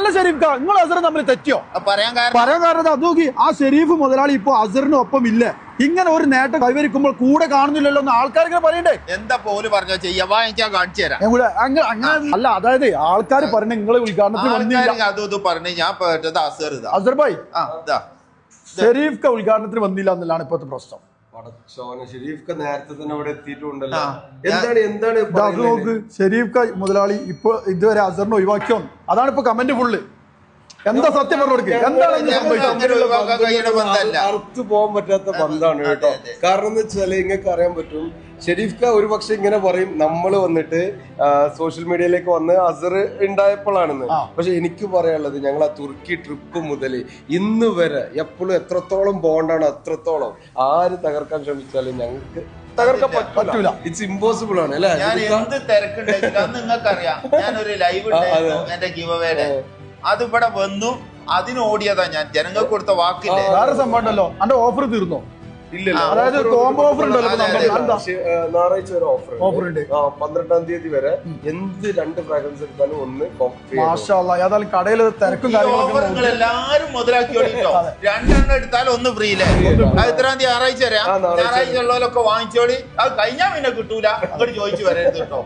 അല്ല ഷെരീഫ് നിങ്ങൾ അസറും തമ്മിൽ തെറ്റിയോ? പറയാൻ കാരണം അത് നോക്കി, ആ ഷെരീഫ് മുതലാളി ഇപ്പൊ അസറിനൊപ്പം ഇല്ല. ഇങ്ങനെ ഒരു നേട്ടം കൈവരിക്കുമ്പോൾ കൂടെ കാണുന്നില്ലല്ലോ എന്ന് ആൾക്കാർ ഇങ്ങനെ പറയണ്ടേ? എന്താ പോലും പറഞ്ഞാ ചെയ്യാ ഞാൻ കാണിച്ചു തരാം. അങ്ങനെ അല്ല, അതായത് ആൾക്കാർ പറഞ്ഞ നിങ്ങളെ ഉദ്ഘാടനത്തിന് വന്നില്ല. അതും പറഞ്ഞു ഞാൻ പേട്ടത് അസർ ഭായി ഷെരീഫ് ഉദ്ഘാടനത്തിന് വന്നില്ല എന്നുള്ളതാണ് ഇപ്പോഴത്തെ പ്രശ്നം. ഷെരീഫ് നേരത്തെ തന്നെ ഇവിടെ എത്തിയിട്ടുണ്ടല്ലോ. എന്താണ് നോക്ക്, ഷെരീഫ് മുതലാളി ഇപ്പൊ ഇതുവരെ അസറിനെ ഒഴിവാക്കിയോ? അതാണ് ഇപ്പൊ കമന്റ് ഫുള്ള്. എന്താ സത്യം പറഞ്ഞു കൊടുക്കുക? അറുത്തു പോകാൻ പറ്റാത്ത ബന്ധാണ് കേട്ടോ. കാരണം എന്ന് വെച്ചാല് നിങ്ങൾക്ക് അറിയാൻ പറ്റും, ഷെരീഫ് ഒരു പക്ഷെ ഇങ്ങനെ പറയും നമ്മൾ വന്നിട്ട് സോഷ്യൽ മീഡിയയിലേക്ക് വന്ന് അസർ ഉണ്ടായപ്പോഴാണെന്ന്. പക്ഷെ എനിക്ക് പറയാനുള്ളത്, ഞങ്ങൾ ആ തുർക്കി ട്രിപ്പ് മുതൽ ഇന്ന് വരെ എപ്പോഴും എത്രത്തോളം ബോണ്ടാണ്, അത്രത്തോളം ആര് തകർക്കാൻ ശ്രമിച്ചാലും ഞങ്ങൾക്ക് തകർക്കാൻ പറ്റൂല. ഇറ്റ്സ് ഇമ്പോസിബിൾ ആണ് അല്ലെ? ഞാൻ എന്ത് തിരക്കുണ്ടെങ്കിലും നിങ്ങൾക്കറിയാം, ഞാനൊരു ലൈവ് എന്റെ ഗിവ് അവേയുടെ അതിവിടെ വന്നു, അതിനോടിയതാ ഞാൻ. ജനങ്ങൾക്ക് കൊടുത്ത വാക്കില്ലേ. വേറെ സംഭവം ഉണ്ടല്ലോ, അതിന്റെ ഓഫർ തീർന്നോ? അതായത് കോംബോ ഓഫർ ഉണ്ടല്ലോ, ഞായറാഴ്ച വരെ ഓഫർ ഉണ്ട്. 12-ാം തീയതി വരെ എന്ത് 2 ഫ്രാഗ്രൻസ് എടുത്താലും ഒന്ന് ഏതായാലും കടയിൽ തിരക്കും കാര്യങ്ങളും എല്ലാരും മുതലാക്കിയോളിട്ടോ. 2 എടുത്താലും ഒന്ന് ഫ്രീയില്ലേ? അത് എത്രാം തീയതി? ഞായറാഴ്ച വരാം. ഞായറാഴ്ച ഉള്ളവരൊക്കെ വാങ്ങിച്ചോളി. അത് കഴിഞ്ഞാൽ പിന്നെ കിട്ടൂല, അങ്ങോട്ട് ചോദിച്ചു വരരുത് കേട്ടോ.